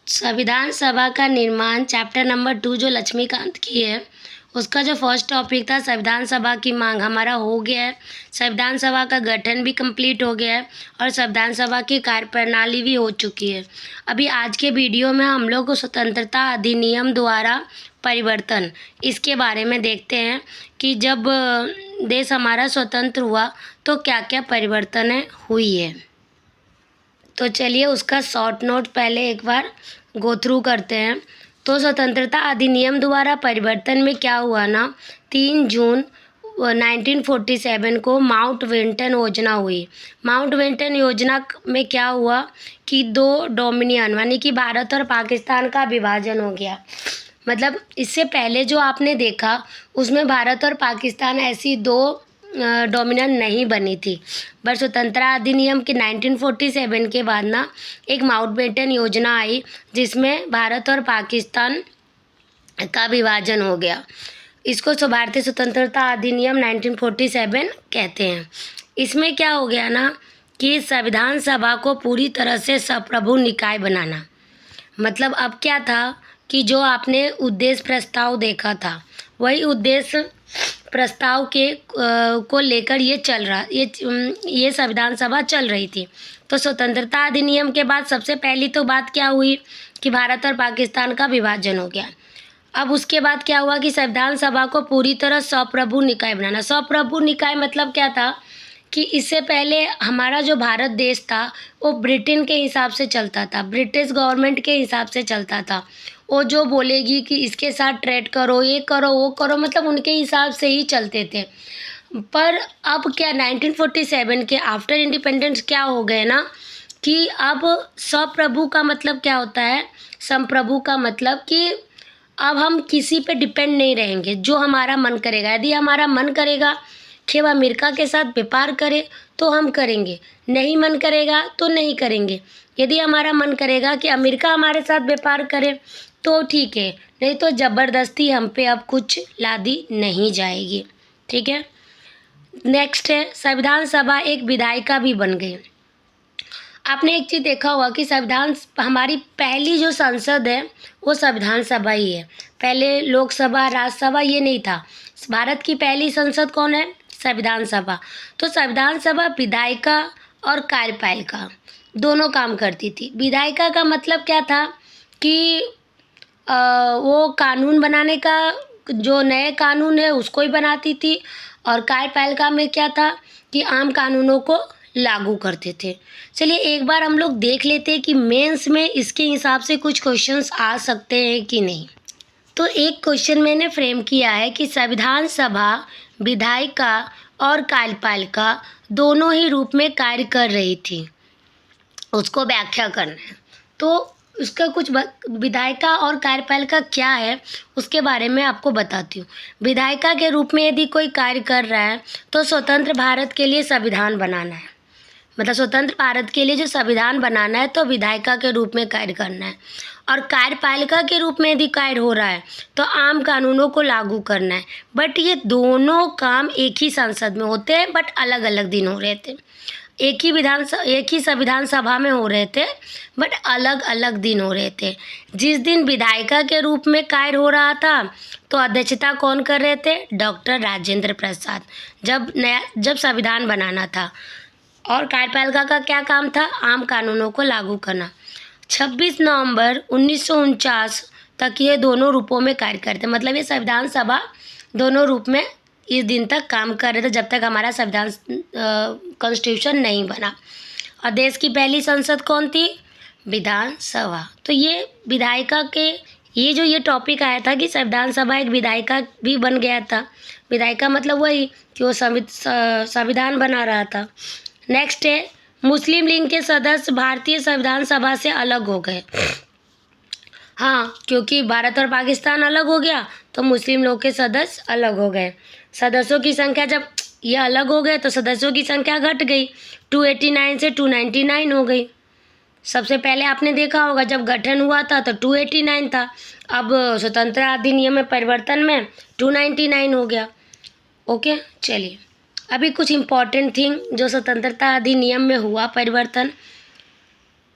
संविधान सभा का निर्माण चैप्टर नंबर 2 जो लक्ष्मीकांत की है, उसका जो फर्स्ट टॉपिक था संविधान सभा की मांग, हमारा हो गया है। संविधान सभा का गठन भी कंप्लीट हो गया है और संविधान सभा की कार्यप्रणाली भी हो चुकी है। अभी आज के वीडियो में हम लोग को स्वतंत्रता अधिनियम द्वारा परिवर्तन इसके बारे में देखते हैं कि जब देश हमारा स्वतंत्र हुआ तो क्या क्या परिवर्तन हुई है। तो चलिए उसका शॉर्ट नोट पहले एक बार गो थ्रू करते हैं। तो स्वतंत्रता अधिनियम द्वारा परिवर्तन में क्या हुआ ना, 3 जून 1947 को माउंटबेटन योजना हुई। माउंटबेटन योजना में क्या हुआ कि 2 डोमिनियन यानी कि भारत और पाकिस्तान का विभाजन हो गया। मतलब इससे पहले जो आपने देखा उसमें भारत और पाकिस्तान ऐसी 2 डोमिनियन नहीं बनी थी, बट स्वतंत्रता अधिनियम के 1947 के बाद ना एक माउंटबेटन योजना आई जिसमें भारत और पाकिस्तान का विभाजन हो गया। इसको भारतीय स्वतंत्रता अधिनियम 1947 कहते हैं। इसमें क्या हो गया ना कि संविधान सभा को पूरी तरह से संप्रभु निकाय बनाना। मतलब अब क्या था कि जो आपने उद्देश्य प्रस्ताव देखा था वही उद्देश्य प्रस्ताव के को लेकर ये संविधान सभा चल रही थी। तो स्वतंत्रता अधिनियम के बाद सबसे पहली तो बात क्या हुई कि भारत और पाकिस्तान का विभाजन हो गया। अब उसके बाद क्या हुआ कि संविधान सभा को पूरी तरह स्वप्रभु निकाय बनाना। स्वप्रभु निकाय मतलब क्या था कि इससे पहले हमारा जो भारत देश था वो ब्रिटेन के हिसाब से चलता था, ब्रिटिश गवर्नमेंट के हिसाब से चलता था। वो जो बोलेगी कि इसके साथ ट्रेड करो, ये करो, वो करो, मतलब उनके हिसाब से ही चलते थे। पर अब क्या 1947 के आफ्टर इंडिपेंडेंस क्या हो गए ना कि अब स्वप्रभु का मतलब क्या होता है, संप्रभु का मतलब कि अब हम किसी पे डिपेंड नहीं रहेंगे। जो हमारा मन करेगा, यदि हमारा मन करेगा कि वह अमेरिका के साथ व्यापार करे तो हम करेंगे, नहीं मन करेगा तो नहीं करेंगे। यदि हमारा मन करेगा कि अमेरिका हमारे साथ व्यापार करे तो ठीक है, नहीं तो ज़बरदस्ती हम पे अब कुछ लादी नहीं जाएगी। ठीक है। नेक्स्ट है संविधान सभा एक विधायिका भी बन गई। आपने एक चीज़ देखा होगा कि संविधान हमारी पहली जो संसद है वो संविधान सभा ही है। पहले लोकसभा राज्यसभा ये नहीं था। भारत की पहली संसद कौन है? संविधान सभा। तो संविधान सभा विधायिका और कार्यपालिका दोनों काम करती थी। विधायिका का मतलब क्या था कि वो कानून बनाने का, जो नए कानून है उसको ही बनाती थी, और कार्यपालिका में क्या था कि आम कानूनों को लागू करते थे। चलिए एक बार हम लोग देख लेते हैं कि मेंस में इसके हिसाब से कुछ क्वेश्चंस आ सकते हैं कि नहीं। तो एक क्वेश्चन मैंने फ्रेम किया है कि संविधान सभा विधायिका और कार्यपालिका दोनों ही रूप में कार्य कर रही थी, उसको व्याख्या करना है। तो उसका कुछ विधायिका और कार्यपालिका क्या है उसके बारे में आपको बताती हूँ। विधायिका के रूप में यदि कोई कार्य कर रहा है तो स्वतंत्र भारत के लिए संविधान बनाना है, मतलब स्वतंत्र भारत के लिए जो संविधान बनाना है तो विधायिका के रूप में कार्य करना है। और कार्यपालिका के रूप में यदि कार्य हो रहा है तो आम कानूनों को लागू करना है। बट ये दोनों काम एक ही संसद में होते हैं, बट अलग अलग दिन हो रहे थे। एक ही संविधान सभा में हो रहे थे, बट अलग अलग दिन हो रहे थे। जिस दिन विधायिका के रूप में कार्य हो रहा था तो अध्यक्षता कौन कर रहे थे? डॉक्टर राजेंद्र प्रसाद, जब संविधान बनाना था। और कार्यपालिका का क्या काम था? आम कानूनों को लागू करना। 26 नवंबर 1949 तक ये दोनों रूपों में कार्य करते, मतलब ये संविधान सभा दोनों रूप में इस दिन तक काम कर रहे थे जब तक हमारा संविधान कॉन्स्टिट्यूशन नहीं बना। और देश की पहली संसद कौन थी? विधानसभा। तो ये विधायिका के ये टॉपिक आया था कि संविधान सभा एक विधायिका भी बन गया था। विधायिका मतलब वही कि वो संविधान बना रहा था। नेक्स्ट है मुस्लिम लीग के सदस्य भारतीय संविधान सभा से अलग हो गए। हाँ, क्योंकि भारत और पाकिस्तान अलग हो गया तो मुस्लिम लोग के सदस्य अलग हो गए। सदस्यों की संख्या जब ये अलग हो गए तो सदस्यों की संख्या घट गई, 289 से 299 हो गई। सबसे पहले आपने देखा होगा जब गठन हुआ था तो 289 था, अब स्वतंत्रता अधिनियम में परिवर्तन में 299 हो गया। ओके, चलिए अभी कुछ इम्पॉर्टेंट थिंग जो स्वतंत्रता अधिनियम में हुआ परिवर्तन।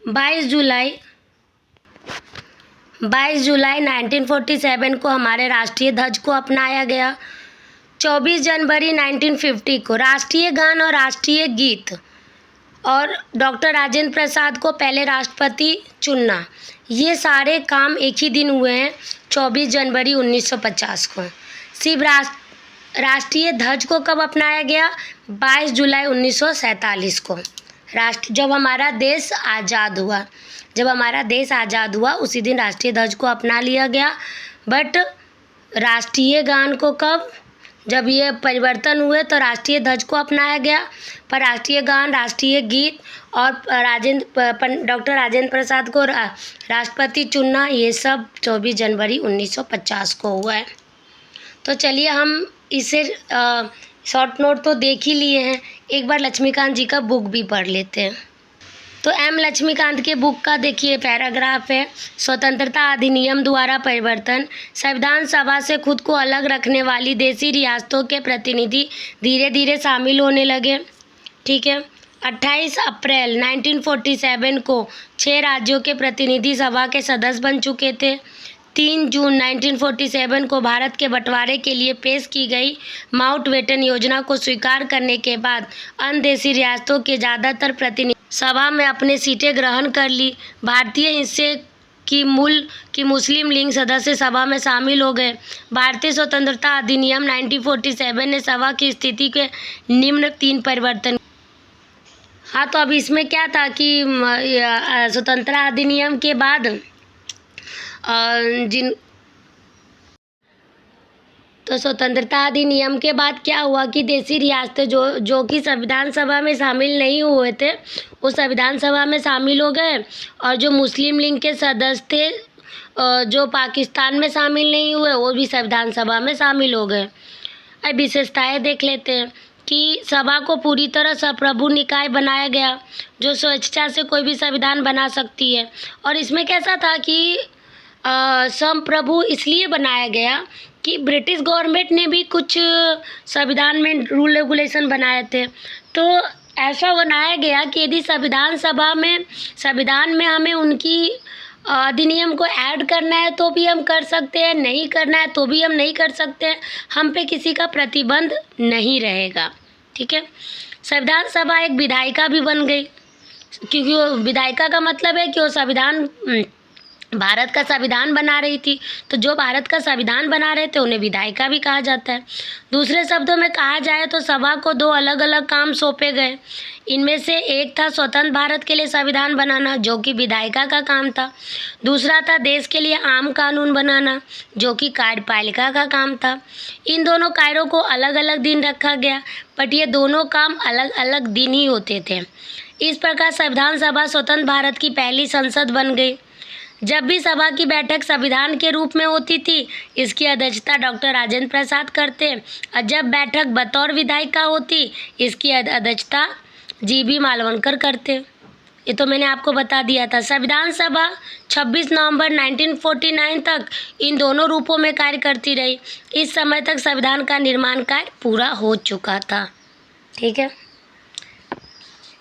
22 जुलाई 22 जुलाई 1947 को हमारे राष्ट्रीय ध्वज को अपनाया गया। 24 जनवरी 1950 को राष्ट्रीय गान और राष्ट्रीय गीत और डॉक्टर राजेंद्र प्रसाद को पहले राष्ट्रपति चुनना, ये सारे काम एक ही दिन हुए हैं, 24 जनवरी 1950 को। सिर्फ राष्ट्रीय ध्वज को कब अपनाया गया? 22 जुलाई 1947 को, जब हमारा देश आज़ाद हुआ। जब हमारा देश आज़ाद हुआ उसी दिन राष्ट्रीय ध्वज को अपना लिया गया। बट राष्ट्रीय गान को कब? जब ये परिवर्तन हुए तो राष्ट्रीय ध्वज को अपनाया गया, पर राष्ट्रीय गान, राष्ट्रीय गीत और डॉक्टर राजेंद्र प्रसाद को राष्ट्रपति चुनना, ये सब 24 जनवरी 1950 को हुआ है। तो चलिए हम इसे शॉर्ट नोट तो देख ही लिए हैं, एक बार लक्ष्मीकांत जी का बुक भी पढ़ लेते हैं। तो एम लक्ष्मीकांत के बुक का देखिए पैराग्राफ है, स्वतंत्रता अधिनियम द्वारा परिवर्तन। संविधान सभा से खुद को अलग रखने वाली देशी रियासतों के प्रतिनिधि धीरे धीरे शामिल होने लगे। ठीक है। 28 अप्रैल 1947 को 6 राज्यों के प्रतिनिधि सभा के सदस्य बन चुके थे। 3 जून 1947 को भारत के बंटवारे के लिए पेश की गई माउंटबेटन योजना को स्वीकार करने के बाद अन्य देशी रियासतों के ज़्यादातर प्रतिनिधि सभा में अपने सीटें ग्रहण कर ली। भारतीय हिस्से की मुस्लिम लीग सदस्य सभा में शामिल हो गए। भारतीय स्वतंत्रता अधिनियम 1947 ने सभा की स्थिति के निम्न 3 परिवर्तन। हाँ, तो अब इसमें क्या था कि स्वतंत्रता अधिनियम के बाद स्वतंत्रता अधिनियम के बाद क्या हुआ कि देशी रियासतें जो कि संविधान सभा में शामिल नहीं हुए थे, वो संविधान सभा में शामिल हो गए, और जो मुस्लिम लीग के सदस्य थे जो पाकिस्तान में शामिल नहीं हुए, वो भी संविधान सभा में शामिल हो गए। अब विशेषताएं देख लेते हैं कि सभा को पूरी तरह संप्रभु निकाय बनाया गया, जो स्वेच्छा से कोई भी संविधान बना सकती है। और इसमें कैसा था कि संप्रभु इसलिए बनाया गया कि ब्रिटिश गवर्नमेंट ने भी कुछ संविधान में रूल रेगुलेशन बनाए थे, तो ऐसा बनाया गया कि यदि संविधान में हमें उनकी अधिनियम को ऐड करना है तो भी हम कर सकते हैं, नहीं करना है तो भी हम नहीं कर सकते हैं, हम पे किसी का प्रतिबंध नहीं रहेगा। ठीक है। संविधान सभा एक विधायिका भी बन गई, क्योंकि वो विधायिका का मतलब है कि वो भारत का संविधान बना रही थी, तो जो भारत का संविधान बना रहे थे उन्हें विधायिका भी कहा जाता है। दूसरे शब्दों में कहा जाए तो सभा को 2 अलग अलग काम सौंपे गए। इनमें से एक था स्वतंत्र भारत के लिए संविधान बनाना, जो कि विधायिका का काम था। दूसरा था देश के लिए आम कानून बनाना, जो कि कार्यपालिका का काम था। इन दोनों कार्यों को अलग अलग दिन रखा गया, बट ये दोनों काम अलग अलग दिन ही होते थे। इस प्रकार संविधान सभा स्वतंत्र भारत की पहली संसद बन गई। जब भी सभा की बैठक संविधान के रूप में होती थी, इसकी अध्यक्षता डॉक्टर राजेंद्र प्रसाद करते, और जब बैठक बतौर विधायिका होती, इसकी अध्यक्षता जीबी मालवणकर करते। ये तो मैंने आपको बता दिया था। संविधान सभा 26 नवंबर 1949 तक इन दोनों रूपों में कार्य करती रही। इस समय तक संविधान का निर्माण कार्य पूरा हो चुका था। ठीक है।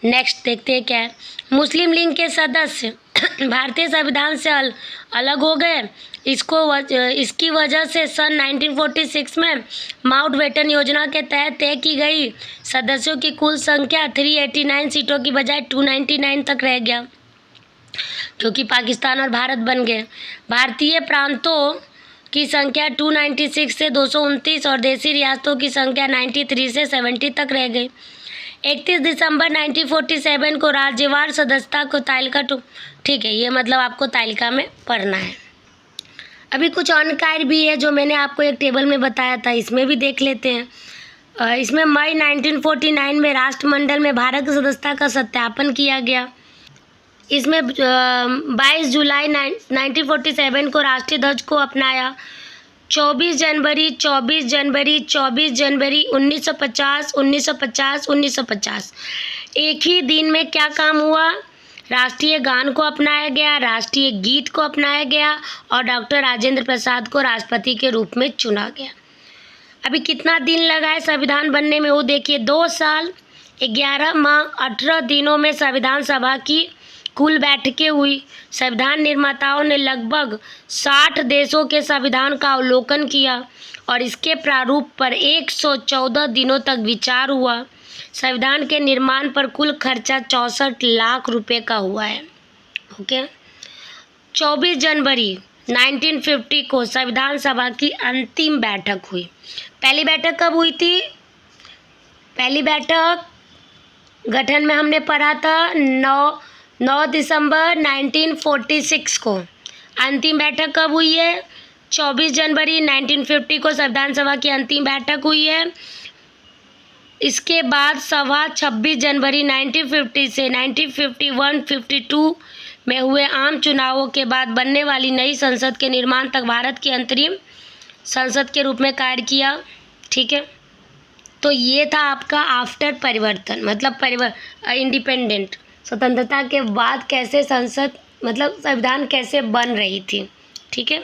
नेक्स्ट देखते हैं क्या है। मुस्लिम लीग के सदस्य भारतीय संविधान से अलग हो गए। इसकी वजह से सन 1946 में माउंटबेटन योजना के तहत तय की गई सदस्यों की कुल संख्या 389 सीटों की बजाय 299 तक रह गया, क्योंकि पाकिस्तान और भारत बन गए। भारतीय प्रांतों की संख्या 296 से 229 और देशी रियासतों की संख्या 93 से 70 तक रह गई। 31 दिसंबर 1947 को राज्यवार सदस्यता को तालिका ठीक है, ये मतलब आपको तालिका में पढ़ना है। अभी कुछ अन्य कार्य भी है जो मैंने आपको एक टेबल में बताया था, इसमें भी देख लेते हैं। इसमें मई 1949 में राष्ट्रमंडल में भारत की सदस्यता का सत्यापन किया गया। इसमें 22 जुलाई 1947 को राष्ट्रीय ध्वज को अपनाया। 24 जनवरी 1950 एक ही दिन में क्या काम हुआ? राष्ट्रीय गान को अपनाया गया, राष्ट्रीय गीत को अपनाया गया और डॉक्टर राजेंद्र प्रसाद को राष्ट्रपति के रूप में चुना गया। अभी कितना दिन लगा है संविधान बनने में, वो देखिए। 2 साल 11 माह 18 दिनों में संविधान सभा की कुल बैठकें हुई। संविधान निर्माताओं ने लगभग 60 देशों के संविधान का अवलोकन किया और इसके प्रारूप पर 114 दिनों तक विचार हुआ। संविधान के निर्माण पर कुल खर्चा 64 लाख रुपए का हुआ है। ओके। 24 जनवरी 1950 को संविधान सभा की अंतिम बैठक हुई। पहली बैठक कब हुई थी? पहली बैठक गठन में हमने पढ़ा था 9 दिसंबर 1946 को। अंतिम बैठक कब हुई है? 24 जनवरी 1950 को संविधान सभा की अंतिम बैठक हुई है। इसके बाद सभा 26 जनवरी 1950 से 1951-52 में हुए आम चुनावों के बाद बनने वाली नई संसद के निर्माण तक भारत की अंतरिम संसद के रूप में कार्य किया। ठीक है, तो ये था आपका आफ्टर परिवर्तन, मतलब इंडिपेंडेंट, स्वतंत्रता के बाद कैसे संसद मतलब संविधान कैसे बन रही थी। ठीक है।